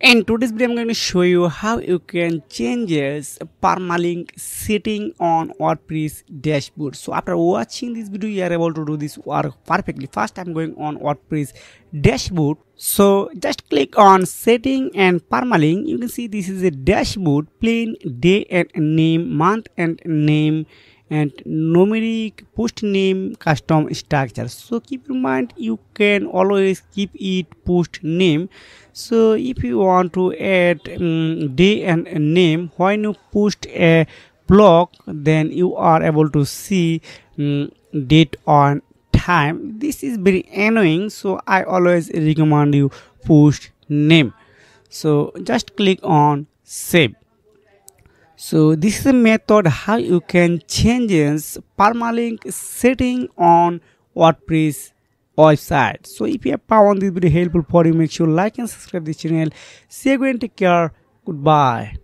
In today's video, I'm going to show you how you can change permalink setting on WordPress dashboard. So after watching this video, you are able to do this work perfectly. First, I'm going on WordPress dashboard. So just click on setting and permalink. You can see this is a dashboard, plain day and name, month and name, and numeric post name, custom structure. So keep in mind you can always keep it post name. So if you want to add day and name when you post a blog, then you are able to see date on time. This is very annoying, so I always recommend you post name. So just click on save. So this is a method how you can change permalink setting on WordPress website. So if you have found this video helpful for you, make sure like and subscribe this channel. See you again, take care, goodbye.